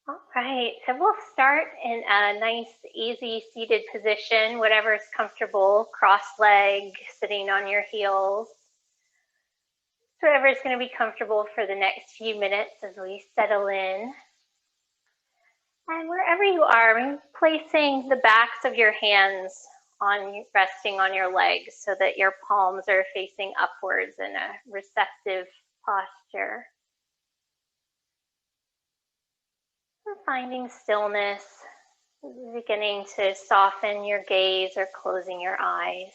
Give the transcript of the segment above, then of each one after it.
All right, so we'll start in a nice, easy seated position, whatever is comfortable, cross-legged, sitting on your heels. Whatever is going to be comfortable for the next few minutes as we settle in. And wherever you are, placing the backs of your hands resting on your legs so that your palms are facing upwards in a receptive posture. Finding stillness, beginning to soften your gaze or closing your eyes.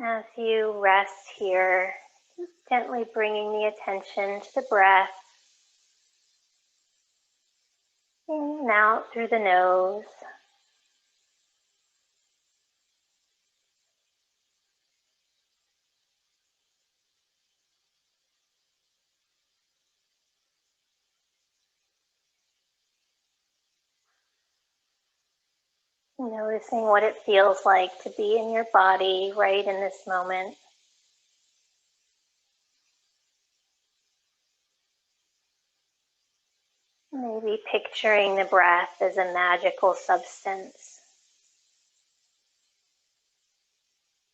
As you rest here, just gently bringing the attention to the breath, in and out through the nose. Noticing what it feels like to be in your body right in this moment. Maybe picturing the breath as a magical substance.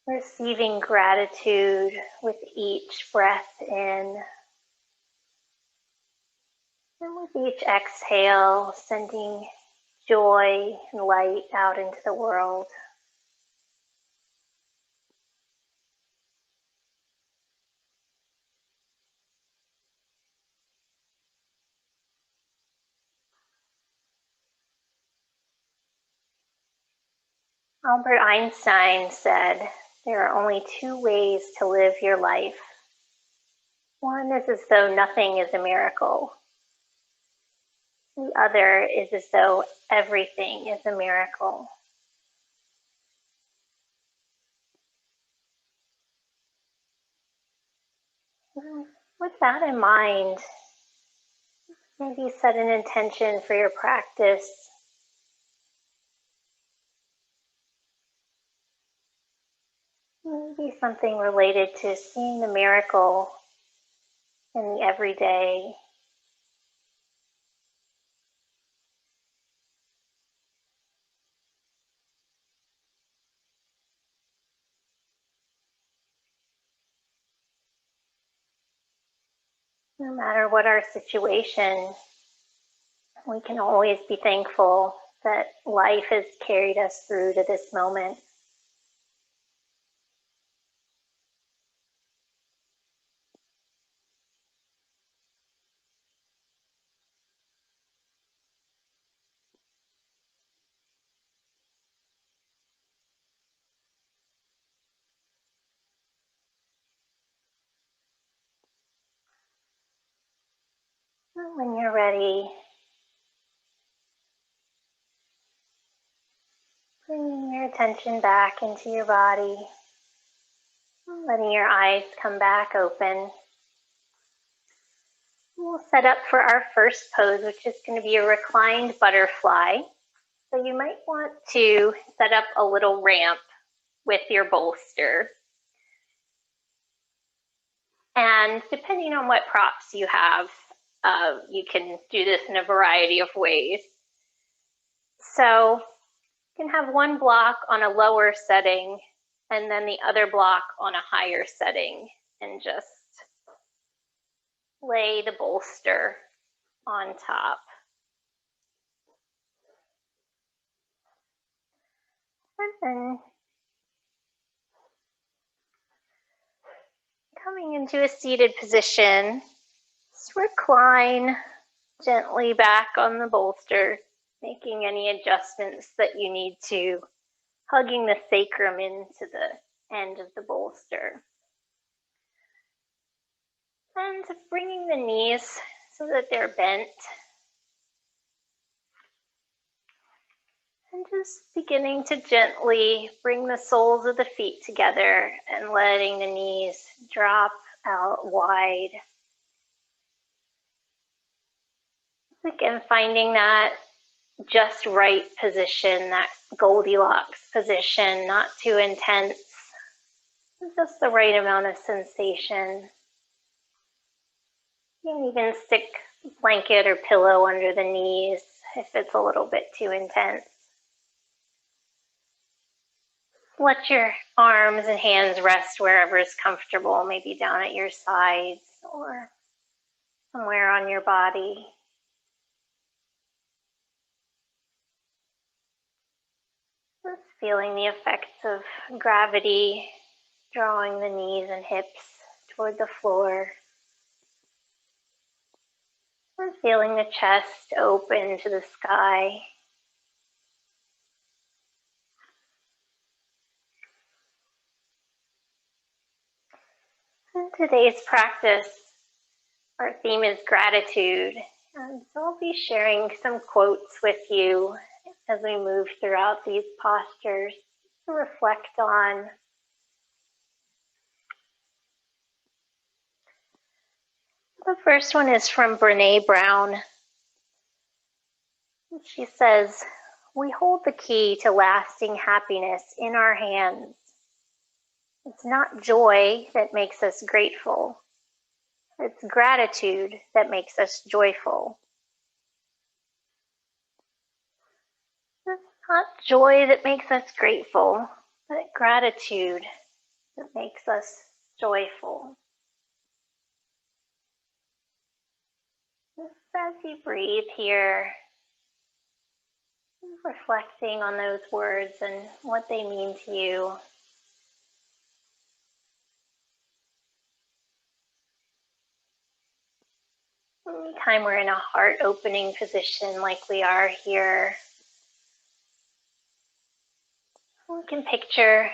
Receiving gratitude with each breath in. And with each exhale, sending joy and light out into the world. Albert Einstein said, there are only two ways to live your life. One is as though nothing is a miracle. The other is as though everything is a miracle. With that in mind, maybe set an intention for your practice. Maybe something related to seeing the miracle in the everyday. No matter what our situation, we can always be thankful that life has carried us through to this moment. When you're ready, bringing your attention back into your body, letting your eyes come back open. We'll set up for our first pose, which is going to be a reclined butterfly. So you might want to set up a little ramp with your bolster. And depending on what props you have, you can do this in a variety of ways. So you can have one block on a lower setting and then the other block on a higher setting, and just lay the bolster on top. And then coming into a seated position, just recline gently back on the bolster, making any adjustments that you need to, hugging the sacrum into the end of the bolster. And bringing the knees so that they're bent. And just beginning to gently bring the soles of the feet together and letting the knees drop out wide. Again, finding that just right position, that Goldilocks position, not too intense, Just the right amount of sensation. You can even stick a blanket or pillow under the knees if it's a little bit too intense. Let your arms and hands rest wherever is comfortable, maybe down at your sides or somewhere on your body. Just feeling the effects of gravity, drawing the knees and hips toward the floor. And feeling the chest open to the sky. In today's practice, our theme is gratitude. And so I'll be sharing some quotes with you as we move throughout these postures to reflect on. The first one is from Brené Brown. She says, "We hold the key to lasting happiness in our hands. It's not joy that makes us grateful. It's gratitude that makes us joyful." It's not joy that makes us grateful, but gratitude that makes us joyful. Just as you breathe here, reflecting on those words and what they mean to you. Anytime we're in a heart-opening position like we are here, we can picture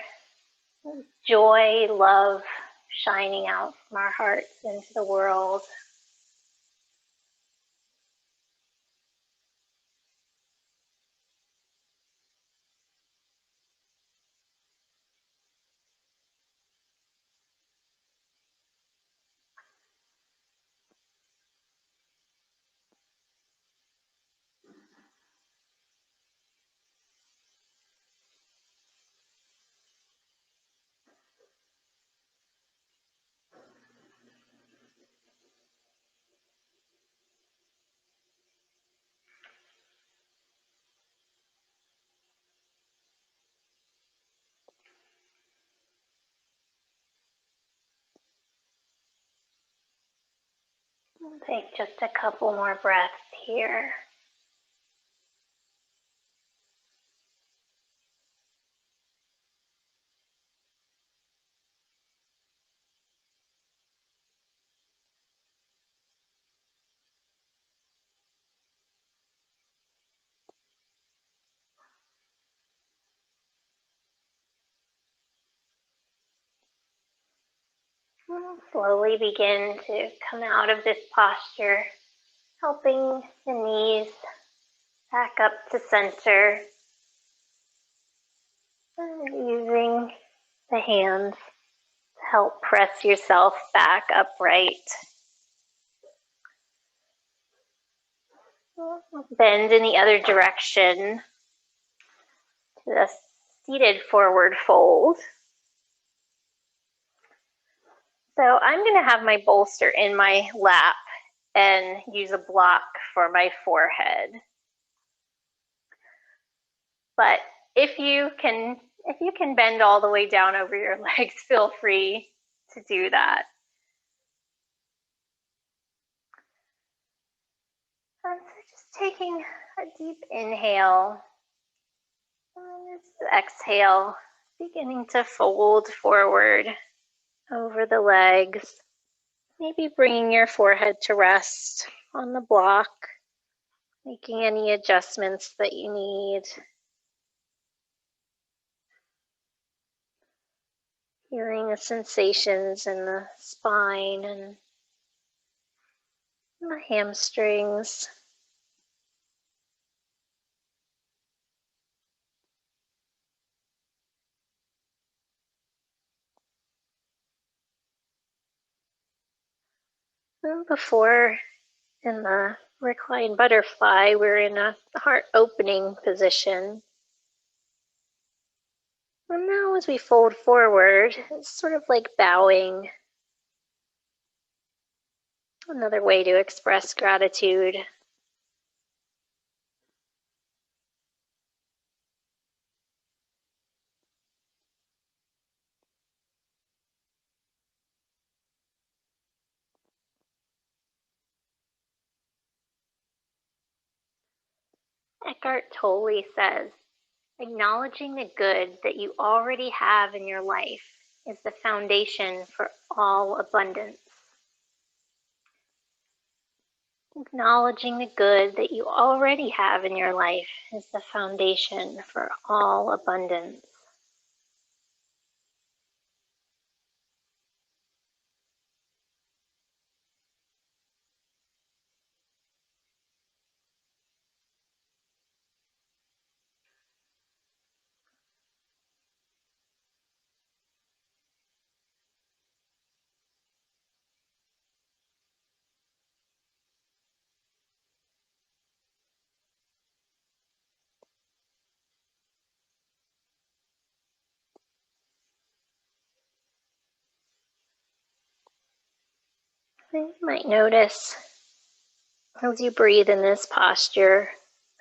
joy, love shining out from our hearts into the world. We'll take just a couple more breaths here. We'll slowly begin to come out of this posture, helping the knees back up to center, and using the hands to help press yourself back upright. Bend in the other direction to the seated forward fold. So I'm going to have my bolster in my lap and use a block for my forehead. But if you can bend all the way down over your legs, feel free to do that. So just taking a deep inhale, and just exhale, beginning to fold forward over the legs. Maybe bringing your forehead to rest on the block, making any adjustments that you need. Feeling the sensations in the spine and the hamstrings. And before, in the reclined butterfly, we're in a heart opening position. And now as we fold forward, it's sort of like bowing. Another way to express gratitude. Eckhart Tolle says, acknowledging the good that you already have in your life is the foundation for all abundance. Acknowledging the good that you already have in your life is the foundation for all abundance. You might notice as you breathe in this posture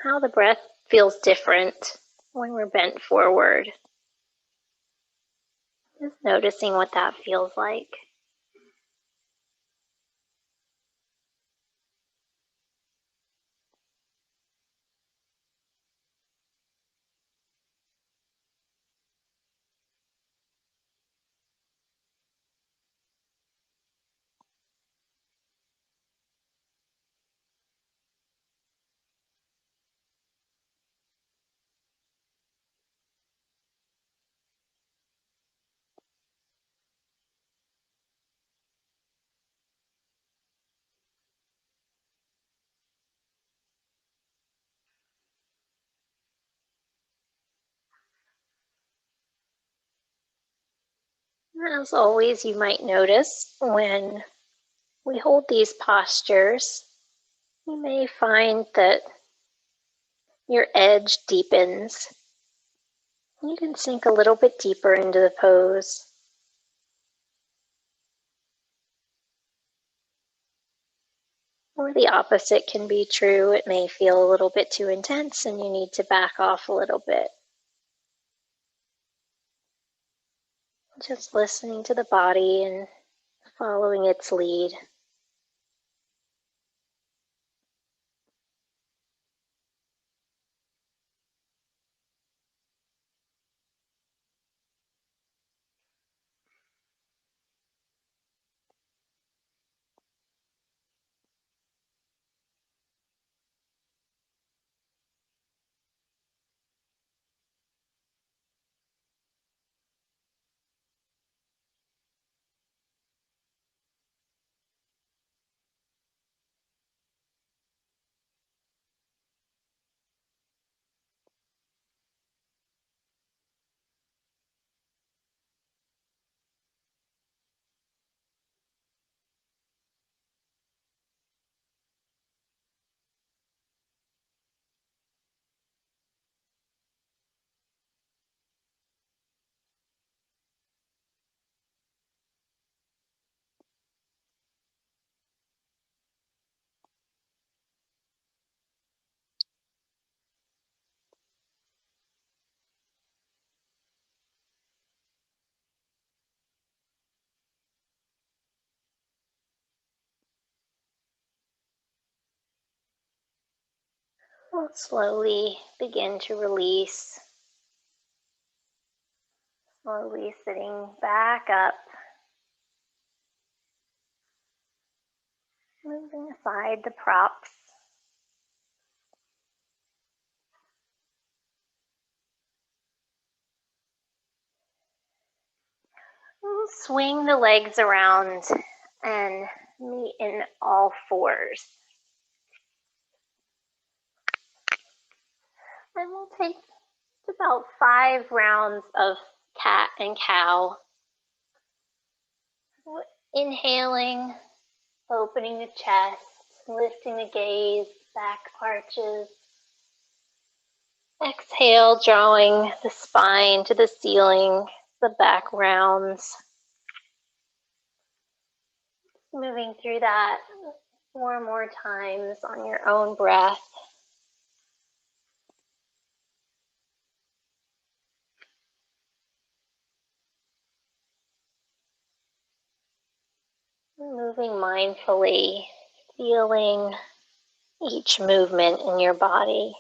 how the breath feels different when we're bent forward. Just noticing what that feels like. As always, you might notice when we hold these postures, you may find that your edge deepens. You can sink a little bit deeper into the pose. Or the opposite can be true. It may feel a little bit too intense and you need to back off a little bit. Just listening to the body and following its lead. We'll slowly begin to release. Slowly sitting back up. Moving aside the props. We'll swing the legs around and meet in all fours. And we'll take about 5 rounds of cat and cow. Inhaling, opening the chest, lifting the gaze, back arches. Exhale, drawing the spine to the ceiling, the back rounds. Moving through that 4 more times on your own breath. Moving mindfully, feeling each movement in your body.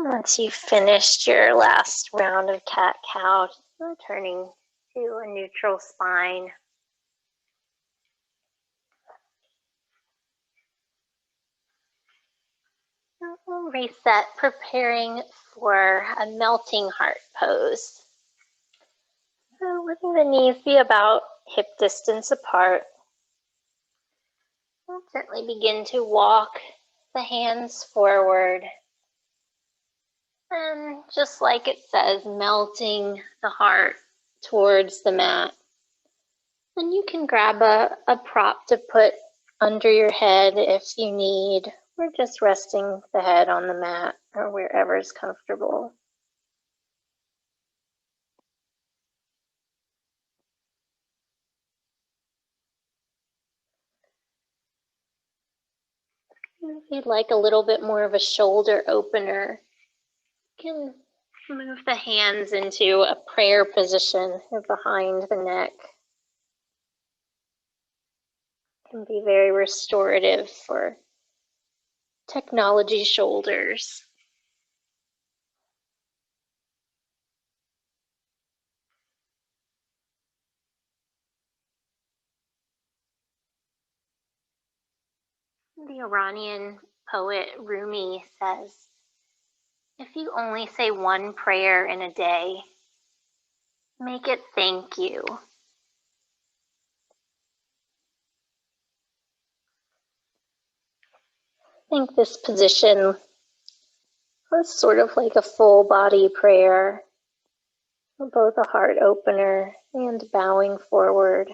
Once you've finished your last round of cat-cow, just returning to a neutral spine. We'll reset, preparing for a melting heart pose. So letting the knees be about hip distance apart. We'll gently begin to walk the hands forward. And just like it says, melting the heart towards the mat. And you can grab a prop to put under your head if you need, or just resting the head on the mat or wherever is comfortable. If you'd like a little bit more of a shoulder opener, you can move the hands into a prayer position behind the neck. It can be very restorative for technology shoulders. The Iranian poet Rumi says, if you only say one prayer in a day, make it thank you. I think this position was sort of like a full body prayer, both a heart opener and bowing forward.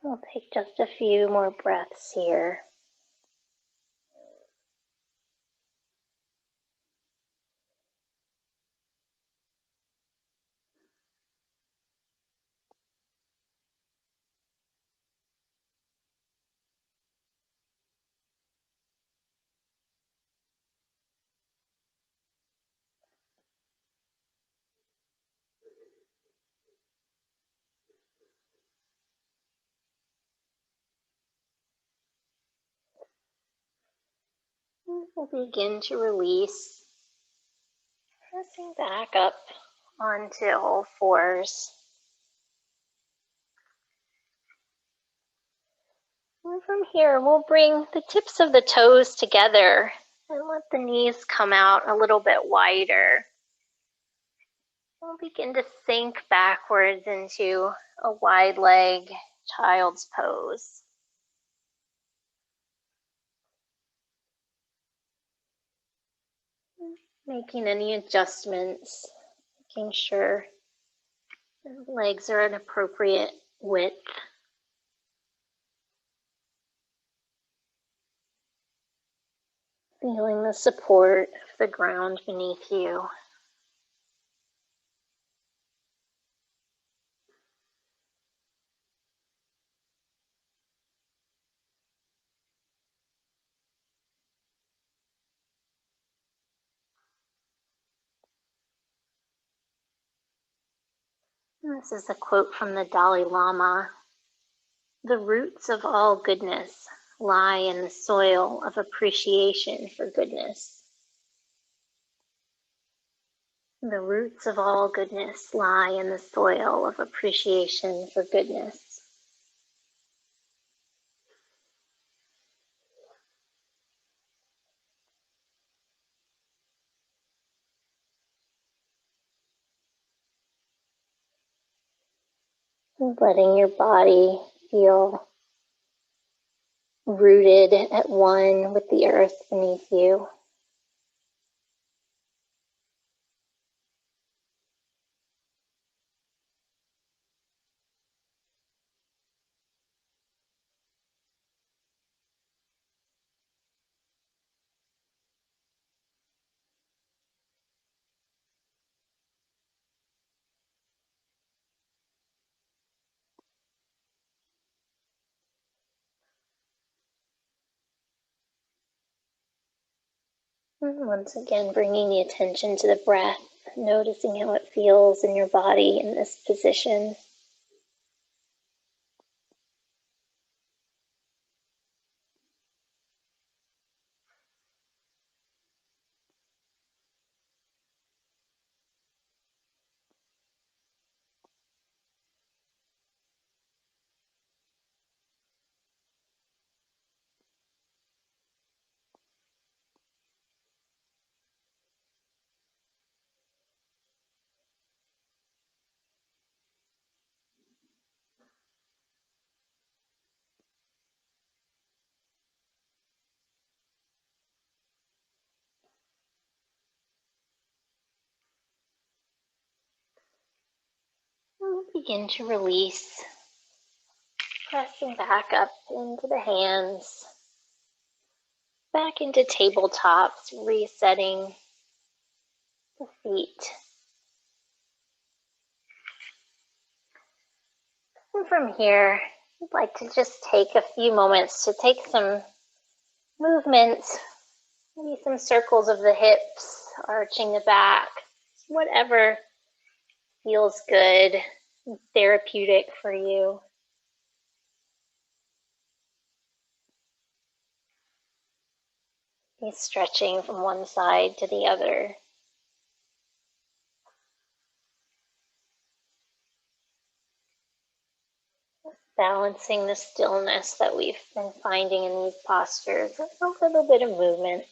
We'll take just a few more breaths here. We'll begin to release, pressing back up onto all fours. And from here, we'll bring the tips of the toes together and let the knees come out a little bit wider. We'll begin to sink backwards into a wide leg child's pose. Making any adjustments, making sure the legs are an appropriate width. Feeling the support of the ground beneath you. This is a quote from the Dalai Lama. The roots of all goodness lie in the soil of appreciation for goodness. The roots of all goodness lie in the soil of appreciation for goodness. Letting your body feel rooted at one with the earth beneath you. And once again, bringing the attention to the breath, noticing how it feels in your body in this position. We'll begin to release, pressing back up into the hands, back into tabletops, resetting the feet. And from here, I'd like to just take a few moments to take some movements, maybe some circles of the hips, arching the back, whatever feels good, therapeutic for you. Be stretching from one side to the other. Balancing the stillness that we've been finding in these postures with a little bit of movement.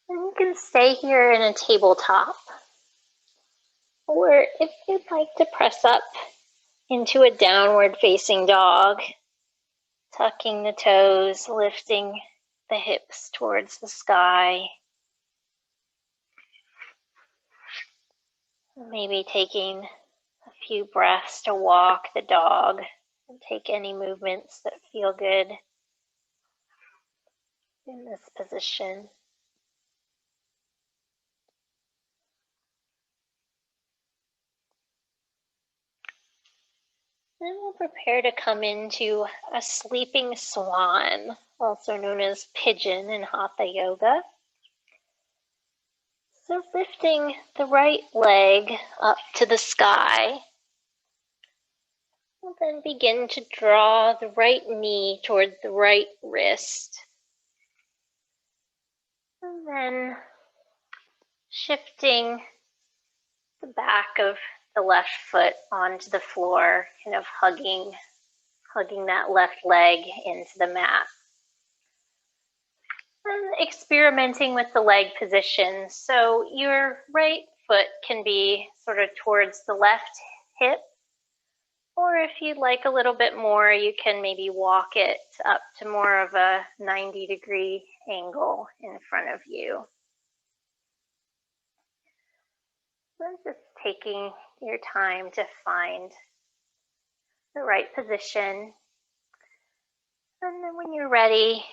And you can stay here in a tabletop. Or if you'd like to press up into a downward facing dog, tucking the toes, lifting the hips towards the sky. Maybe taking a few breaths to walk the dog and take any movements that feel good in this position. Then we'll prepare to come into a sleeping swan, also known as pigeon in Hatha Yoga. So lifting the right leg up to the sky, we'll then begin to draw the right knee toward the right wrist. And then shifting the back of the left foot onto the floor, kind of hugging hugging that left leg into the mat. And experimenting with the leg position. So your right foot can be sort of towards the left hip, or if you'd like a little bit more, you can maybe walk it up to more of a 90-degree angle in front of you. So just taking your time to find the right position. And then when you're ready,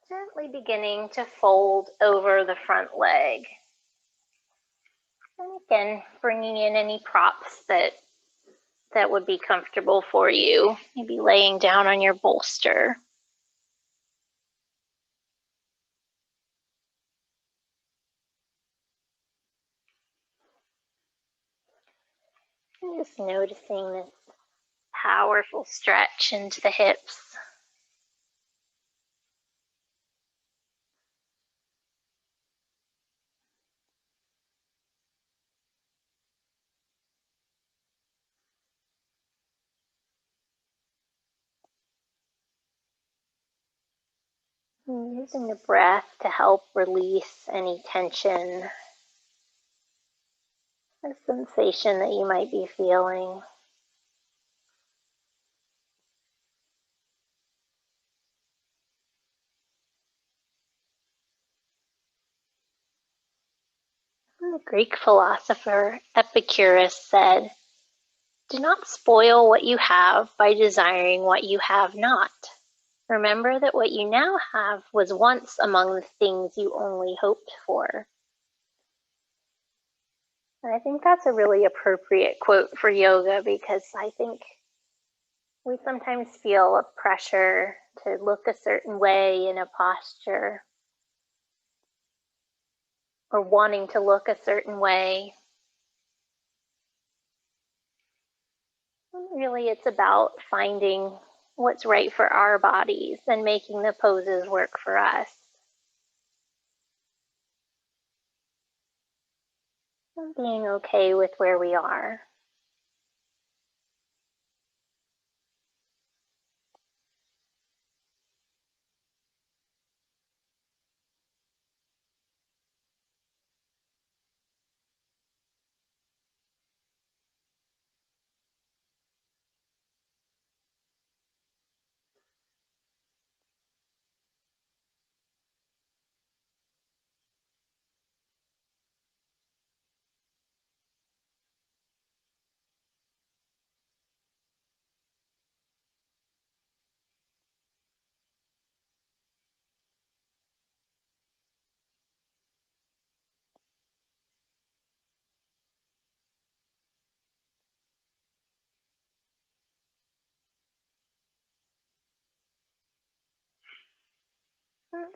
gently beginning to fold over the front leg. And again, bringing in any props that would be comfortable for you. Maybe laying down on your bolster. And just noticing this powerful stretch into the hips. And using the breath to help release any tension, or sensation that you might be feeling. And the Greek philosopher Epicurus said, "Do not spoil what you have by desiring what you have not. Remember that what you now have was once among the things you only hoped for." And I think that's a really appropriate quote for yoga, because I think we sometimes feel a pressure to look a certain way in a posture, or wanting to look a certain way. Really, it's about finding what's right for our bodies and making the poses work for us. And being okay with where we are.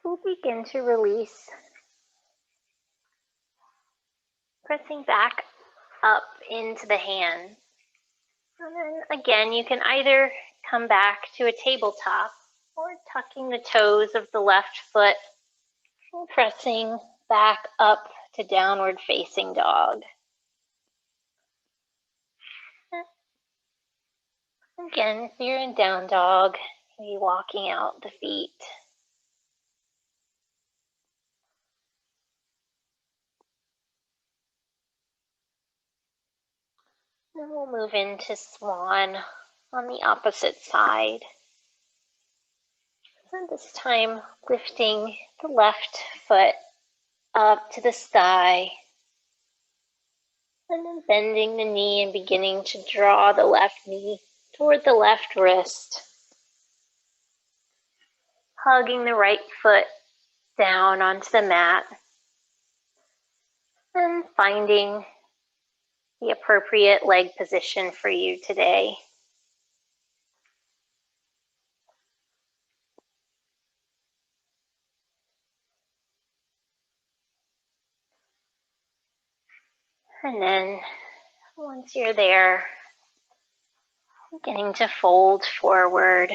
We'll begin to release, pressing back up into the hands. And then again, you can either come back to a tabletop, or tucking the toes of the left foot and pressing back up to downward facing dog. Again, if you're in down dog, maybe walking out the feet. Then we'll move into swan on the opposite side. And this time, lifting the left foot up to the sky, and then bending the knee and beginning to draw the left knee toward the left wrist. Hugging the right foot down onto the mat, and finding the appropriate leg position for you today. And then once you're there, beginning to fold forward.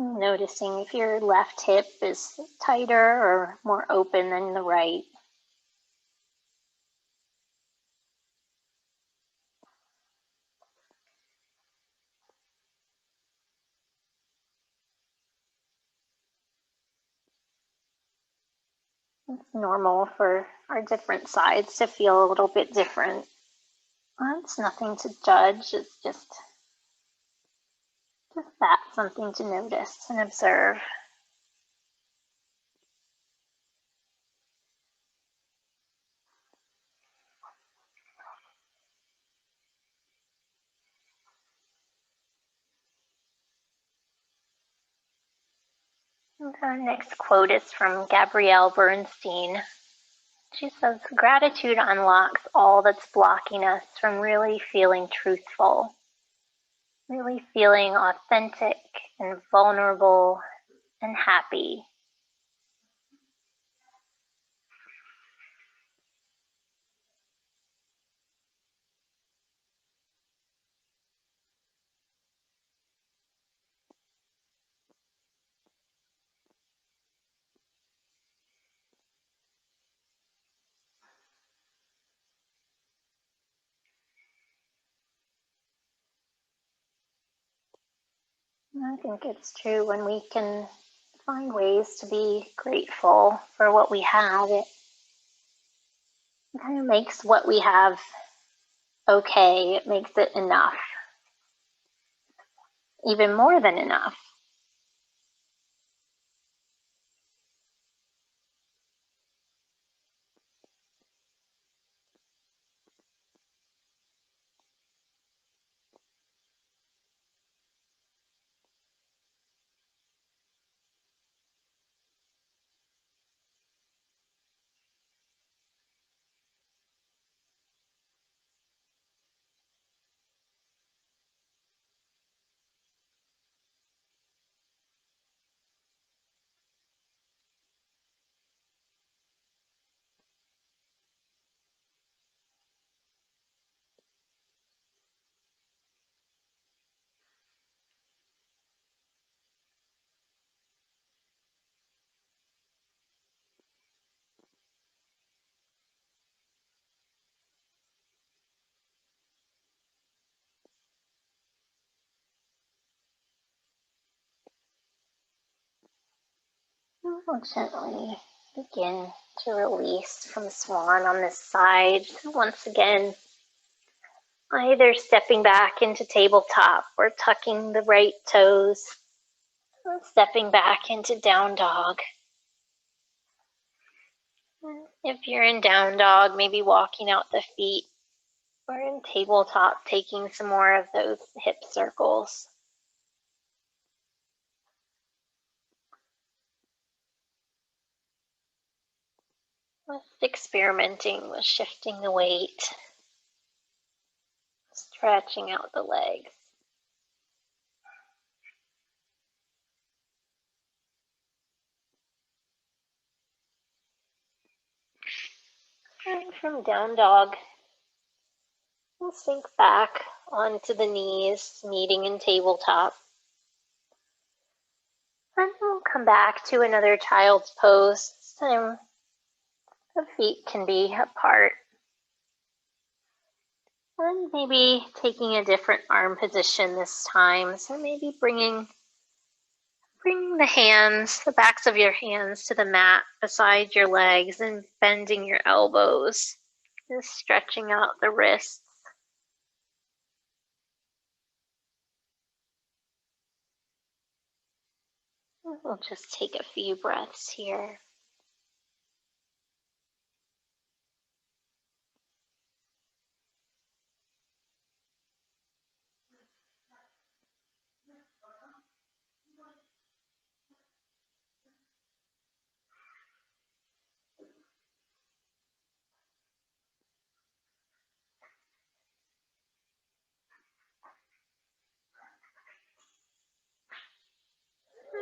Noticing if your left hip is tighter or more open than the right. It's normal for our different sides to feel a little bit different. It's nothing to judge, it's just that, something to notice and observe. And our next quote is from Gabrielle Bernstein. She says, "Gratitude unlocks all that's blocking us from really feeling truthful, really feeling authentic and vulnerable and happy." I think it's true. When we can find ways to be grateful for what we have, it kind of makes what we have okay. It makes it enough, even more than enough. We'll gently begin to release from swan on this side. Once again, either stepping back into tabletop or tucking the right toes, stepping back into down dog. If you're in down dog, maybe walking out the feet, or in tabletop, taking some more of those hip circles. Just experimenting with shifting the weight, stretching out the legs. And from down dog, we'll sink back onto the knees, meeting in tabletop. And we'll come back to another child's pose. This time, the feet can be apart. And maybe taking a different arm position this time. So maybe bringing the hands, the backs of your hands to the mat beside your legs and bending your elbows. Just stretching out the wrists. We'll just take a few breaths here.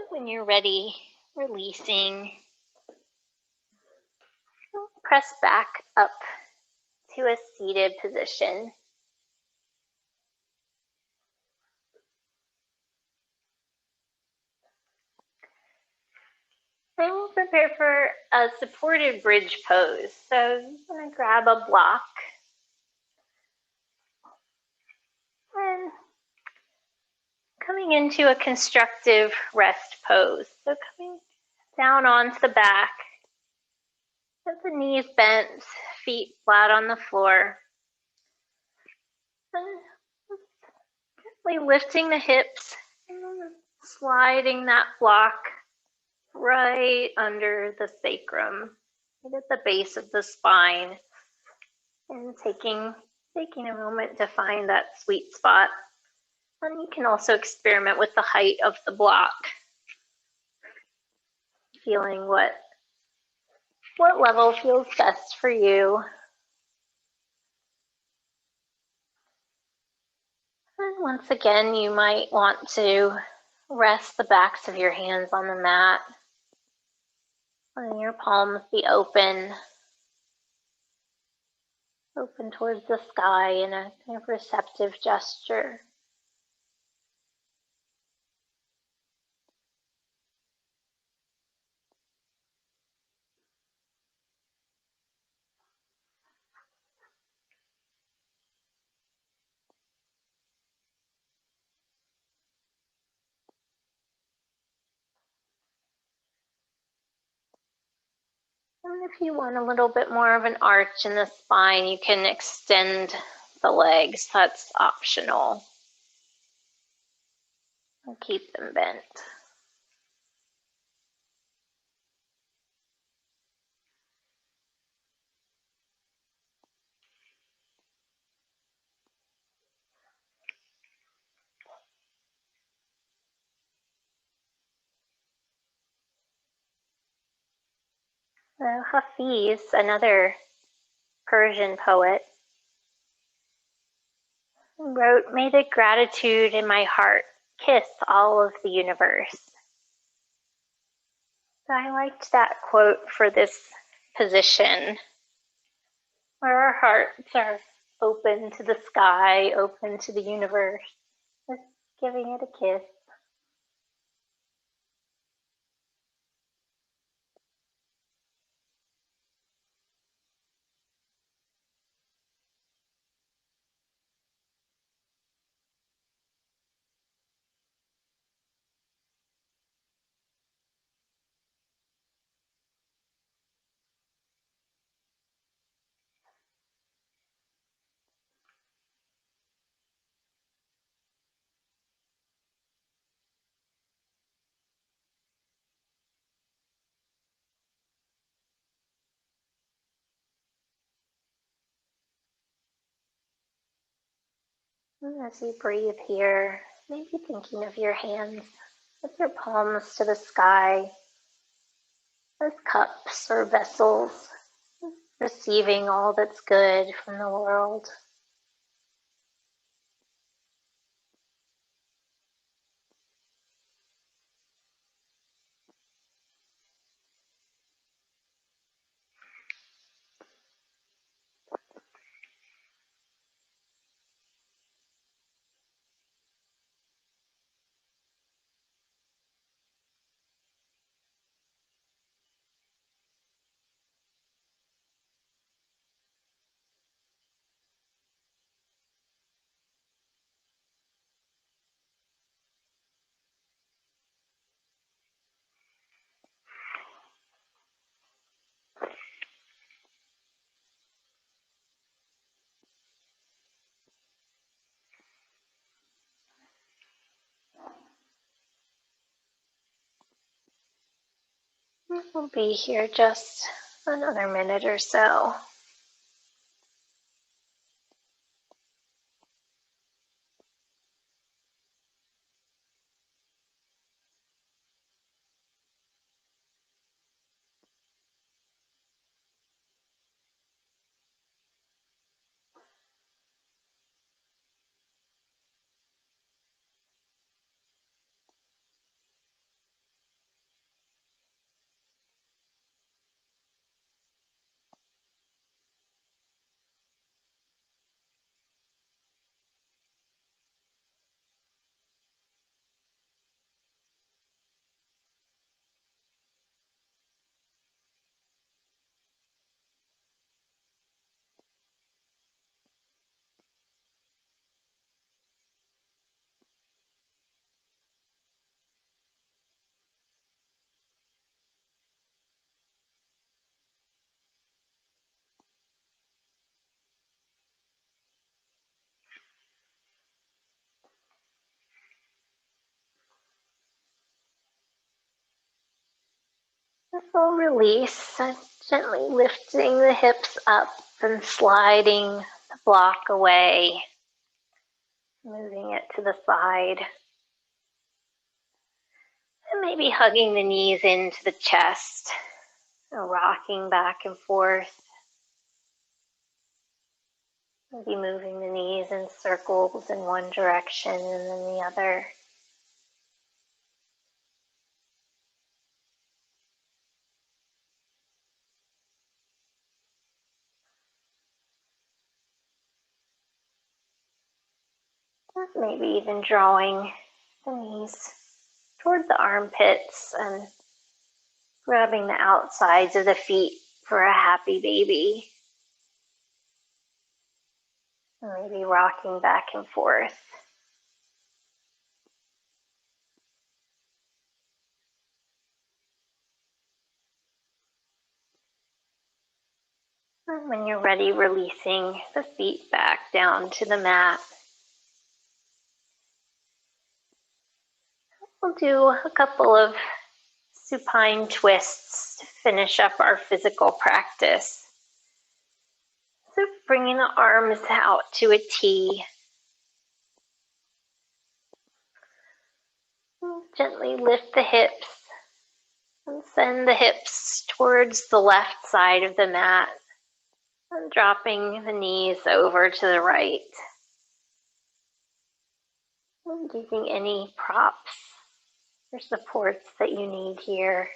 When you're ready, releasing. Press back up to a seated position. And we'll prepare for a supported bridge pose. So you're going to grab a block and coming into a constructive rest pose. So coming down onto the back, with the knees bent, feet flat on the floor. And gently lifting the hips and sliding that block right under the sacrum, right at the base of the spine, and taking a moment to find that sweet spot. And you can also experiment with the height of the block, feeling what level feels best for you. And once again, you might want to rest the backs of your hands on the mat, letting your palms be open towards the sky in a kind of receptive gesture. And if you want a little bit more of an arch in the spine, you can extend the legs. That's optional. And keep them bent. So Hafiz, another Persian poet, wrote, "May the gratitude in my heart kiss all of the universe." So I liked that quote for this position, where our hearts are open to the sky, open to the universe, just giving it a kiss. And as you breathe here, maybe thinking of your hands with your palms to the sky as cups or vessels, receiving all that's good from the world. We'll be here just another minute or so. full release, gently lifting the hips up and sliding the block away, moving it to the side. And maybe hugging the knees into the chest, rocking back and forth. Maybe moving the knees in circles in one direction and then the other. Maybe even drawing the knees toward the armpits and grabbing the outsides of the feet for a happy baby. Maybe rocking back and forth. And when you're ready, releasing the feet back down to the mat. We'll do a couple of supine twists to finish up our physical practice. So bringing the arms out to a T. Gently lift the hips and send the hips towards the left side of the mat and dropping the knees over to the right. And using any props or supports that you need here.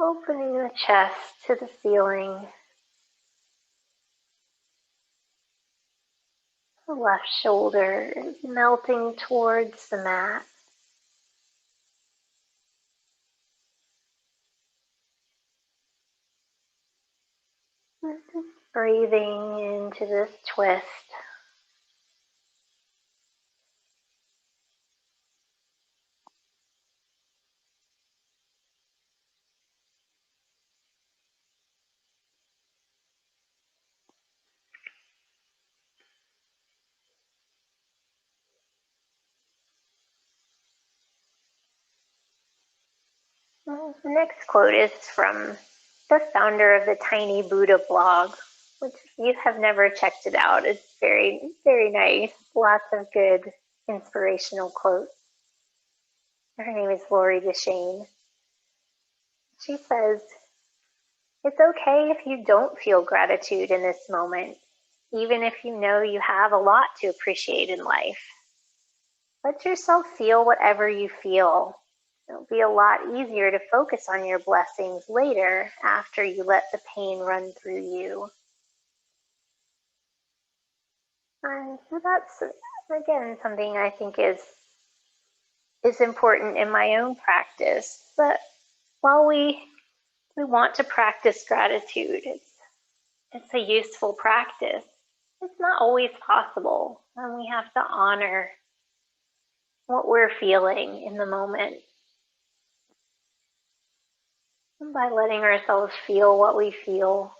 Opening the chest to the ceiling. The left shoulder is melting towards the mat. Breathing into this twist. The next quote is from the founder of the Tiny Buddha blog, which if you have never checked it out, it's very, very nice. Lots of good inspirational quotes. Her name is Lori Deshane. She says, "It's okay if you don't feel gratitude in this moment, even if you know you have a lot to appreciate in life. Let yourself feel whatever you feel. It'll be a lot easier to focus on your blessings later after you let the pain run through you." And so that's, again, something I think is important in my own practice. But while we want to practice gratitude, it's a useful practice. It's not always possible, and we have to honor what we're feeling in the moment. And by letting ourselves feel what we feel,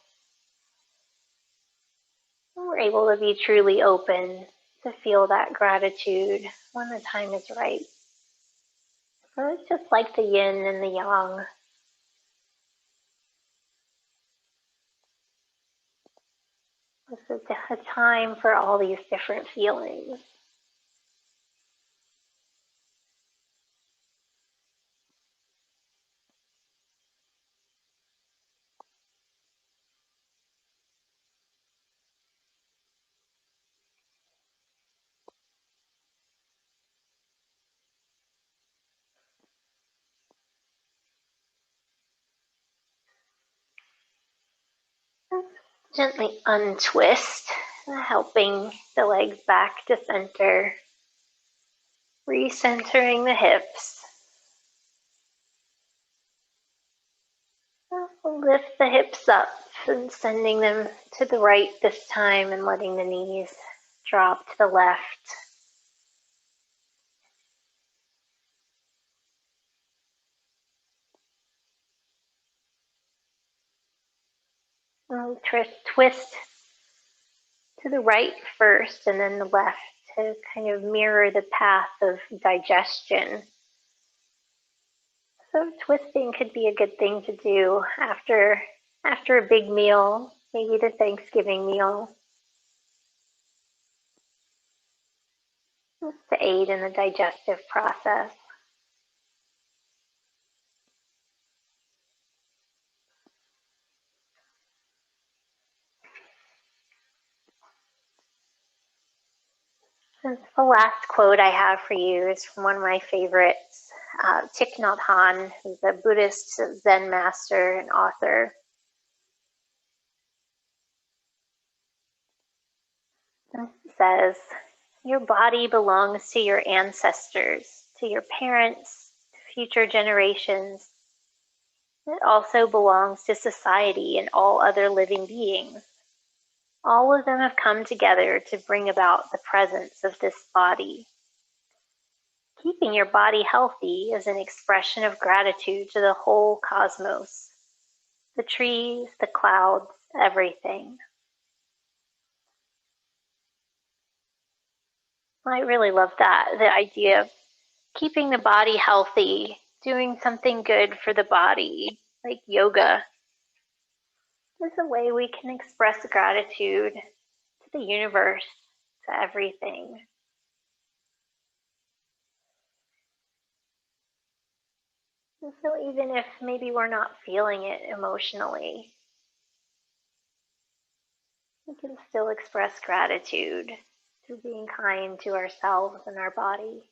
we're able to be truly open to feel that gratitude when the time is right. So it's just like the yin and the yang. This is a time for all these different feelings. Gently untwist, helping the legs back to center, recentering the hips. Lift the hips up and sending them to the right this time and letting the knees drop to the left. Twist to the right first and then the left to kind of mirror the path of digestion. So twisting could be a good thing to do after a big meal, maybe the Thanksgiving meal, just to aid in the digestive process. And the last quote I have for you is from one of my favorites, Thich Nhat Hanh, who's a Buddhist Zen master and author. And he says, "Your body belongs to your ancestors, to your parents, to future generations. It also belongs to society and all other living beings. All of them have come together to bring about the presence of this body. Keeping your body healthy is an expression of gratitude to the whole cosmos, the trees, the clouds, everything." I really love that, the idea of keeping the body healthy, doing something good for the body, like yoga, is a way we can express gratitude to the universe, to everything. And so even if maybe we're not feeling it emotionally, we can still express gratitude through being kind to ourselves and our body.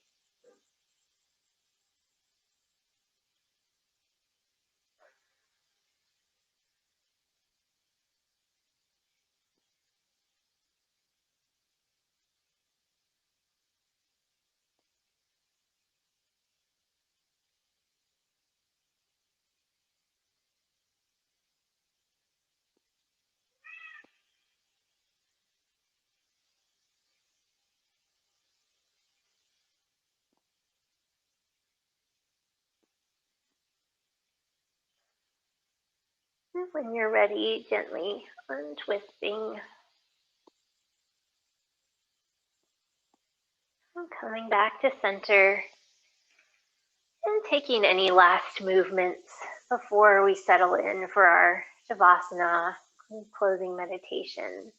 And when you're ready, gently untwisting and coming back to center and taking any last movements before we settle in for our Shavasana closing meditation.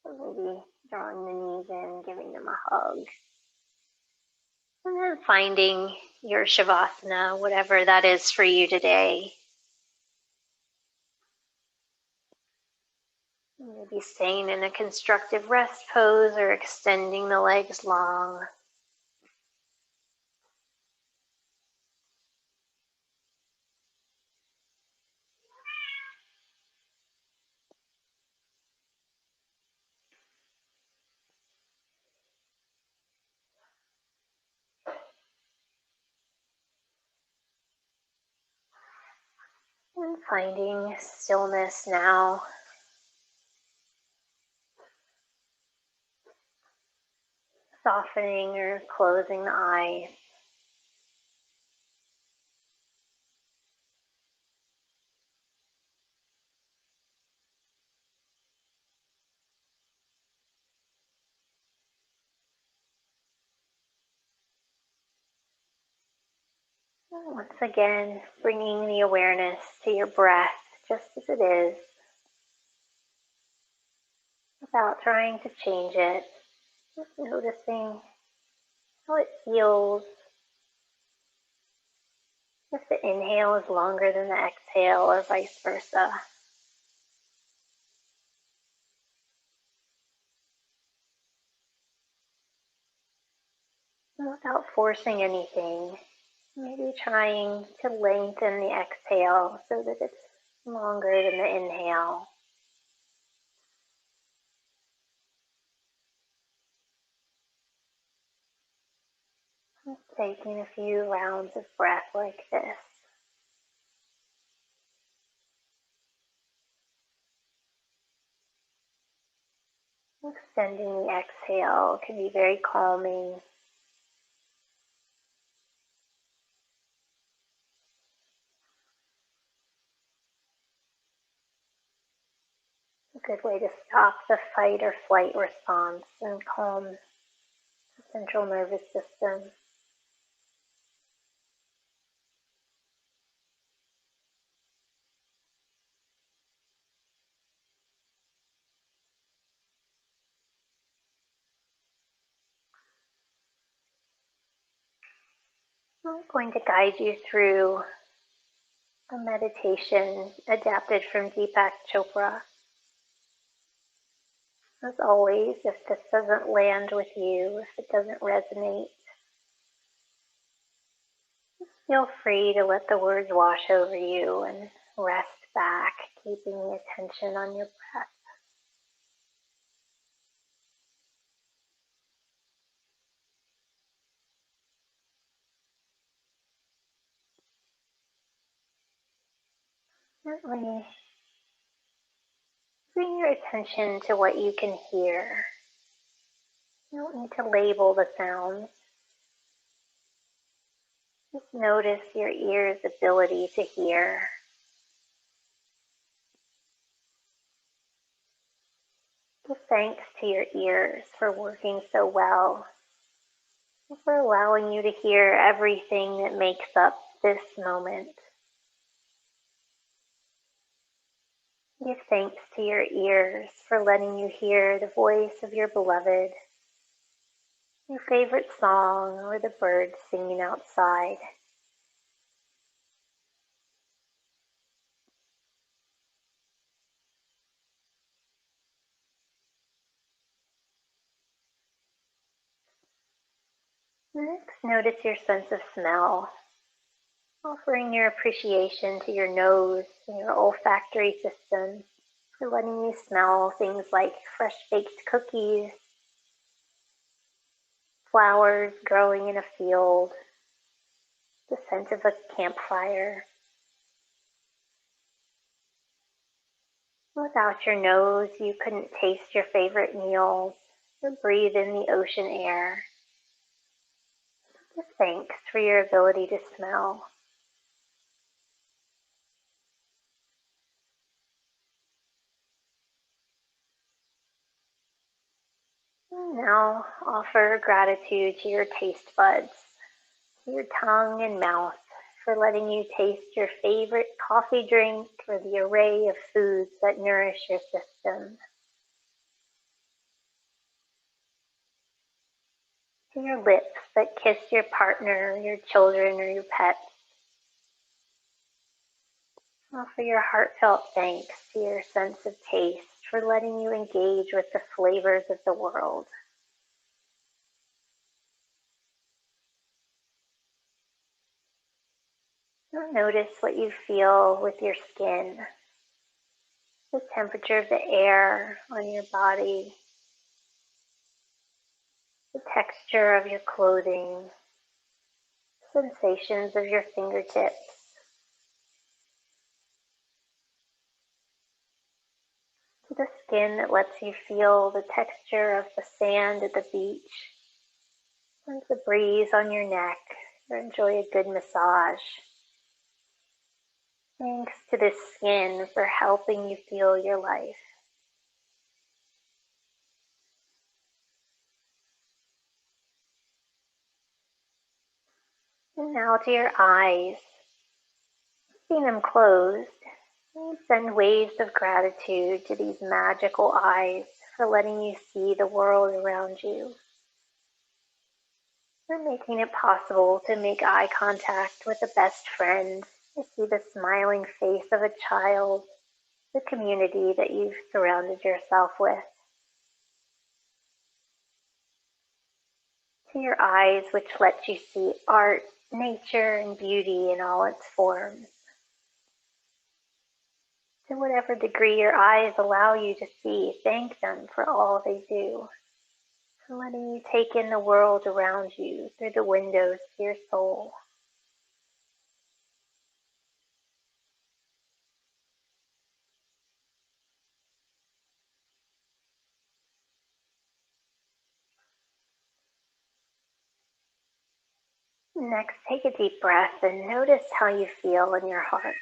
So maybe drawing the knees in, giving them a hug. And then finding your Shavasana, whatever that is for you today. Maybe staying in a constructive rest pose or extending the legs long. And finding stillness now. Softening or closing the eyes. And once again, bringing the awareness to your breath just as it is, without trying to change it. Just noticing how it feels. If the inhale is longer than the exhale or vice versa. And without forcing anything, maybe trying to lengthen the exhale so that it's longer than the inhale. Just taking a few rounds of breath like this. Extending the exhale can be very calming. A good way to stop the fight or flight response and calm the central nervous system. I'm going to guide you through a meditation adapted from Deepak Chopra. As always, if this doesn't land with you, if it doesn't resonate, feel free to let the words wash over you and rest back, keeping the attention on your breath. Gently bring your attention to what you can hear. You don't need to label the sounds. Just notice your ear's ability to hear. Give thanks to your ears for working so well, for allowing you to hear everything that makes up this moment. Give thanks to your ears for letting you hear the voice of your beloved, your favorite song, or the birds singing outside. Next, notice your sense of smell, offering your appreciation to your nose and your olfactory system for letting you smell things like fresh baked cookies, flowers growing in a field, the scent of a campfire. Without your nose, you couldn't taste your favorite meals or breathe in the ocean air. Give thanks for your ability to smell. Now offer gratitude to your taste buds, to your tongue and mouth for letting you taste your favorite coffee drink or the array of foods that nourish your system. To your lips that kiss your partner, your children, or your pets. Offer your heartfelt thanks to your sense of taste for letting you engage with the flavors of the world. Notice what you feel with your skin, the temperature of the air on your body, the texture of your clothing, sensations of your fingertips. To the skin that lets you feel the texture of the sand at the beach, and the breeze on your neck, or enjoy a good massage. Thanks to this skin for helping you feel your life. And now to your eyes. Seeing them closed, you send waves of gratitude to these magical eyes for letting you see the world around you. For making it possible to make eye contact with a best friend, to see the smiling face of a child, the community that you've surrounded yourself with. To your eyes, which let you see art, nature, and beauty in all its forms. To whatever degree your eyes allow you to see, thank them for all they do, for letting you take in the world around you through the windows to your soul. Next, take a deep breath and notice how you feel in your heart.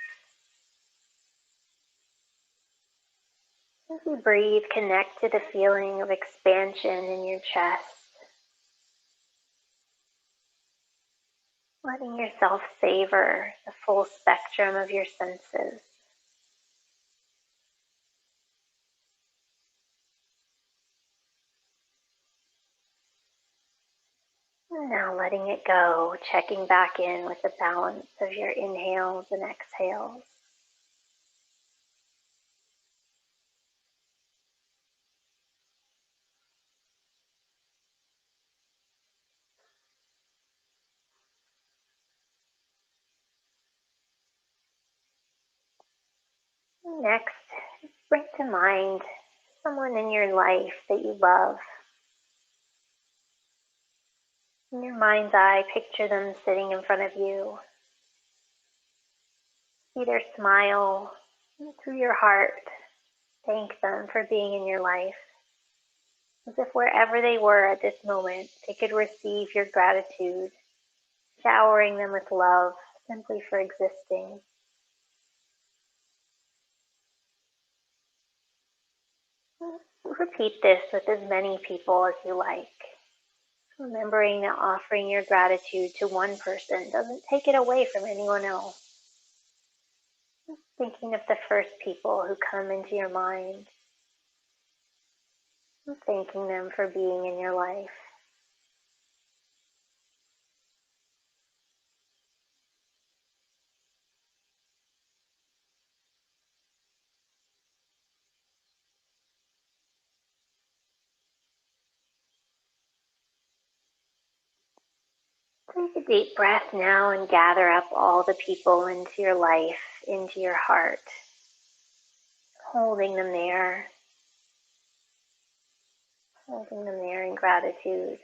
As you breathe, connect to the feeling of expansion in your chest, letting yourself savor the full spectrum of your senses. Now letting it go, checking back in with the balance of your inhales and exhales. Next, bring to mind someone in your life that you love. In your mind's eye, picture them sitting in front of you. See their smile through your heart. Thank them for being in your life. As if wherever they were at this moment, they could receive your gratitude, showering them with love simply for existing. Repeat this with as many people as you like. Remembering that offering your gratitude to one person doesn't take it away from anyone else. Thinking of the first people who come into your mind. Thanking them for being in your life. Take a deep breath now and gather up all the people into your life, into your heart. Holding them there. Holding them there in gratitude.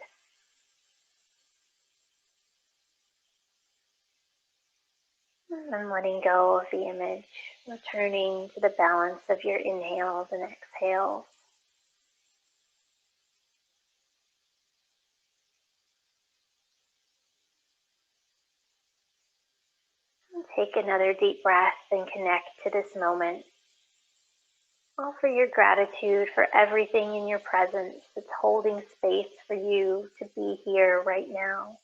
And letting go of the image, returning to the balance of your inhales and exhales. Take another deep breath and connect to this moment. Offer your gratitude for everything in your presence that's holding space for you to be here right now.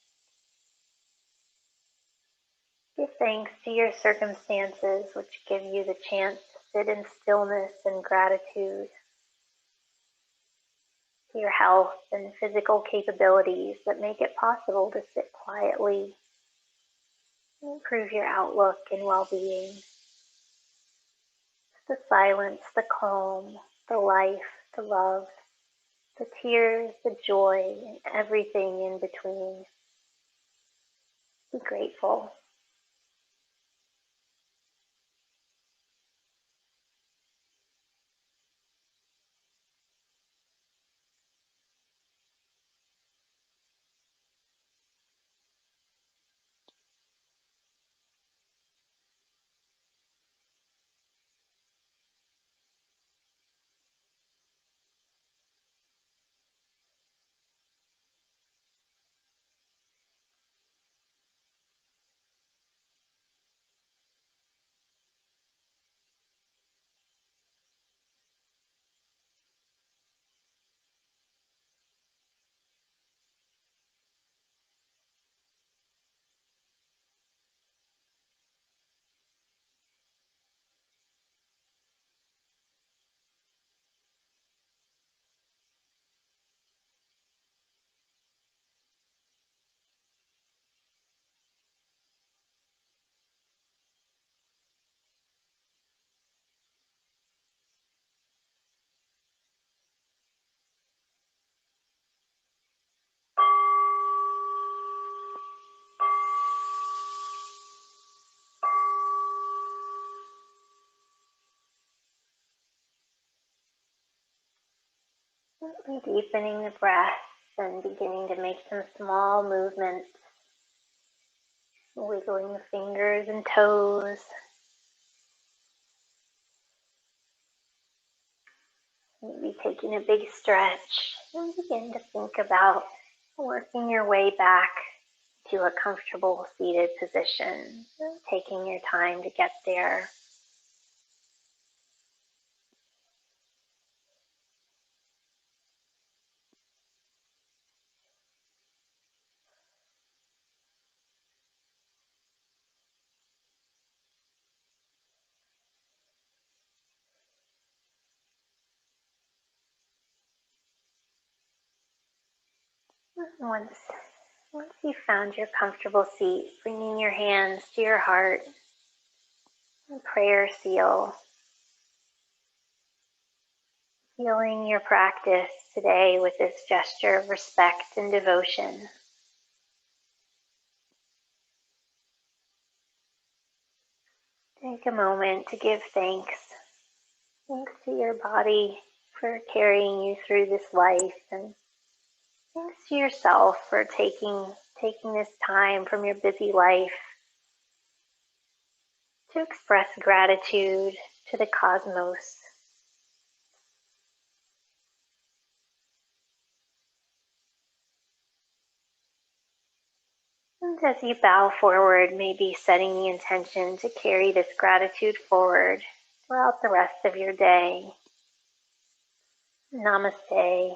Give thanks to your circumstances, which give you the chance to sit in stillness and gratitude. To your health and physical capabilities that make it possible to sit quietly and improve your outlook and well-being. The silence, the calm, the life, the love, the tears, the joy, and everything in between. Be grateful. Be deepening the breath and beginning to make some small movements, wiggling the fingers and toes. Maybe taking a big stretch and begin to think about working your way back to a comfortable seated position, taking your time to get there. Once Once you've found your comfortable seat, bringing your hands to your heart, and prayer seal, feeling your practice today with this gesture of respect and devotion. Take a moment to give thanks. Thanks to your body for carrying you through this life, and thanks to yourself for taking this time from your busy life to express gratitude to the cosmos. And as you bow forward, maybe setting the intention to carry this gratitude forward throughout the rest of your day. Namaste.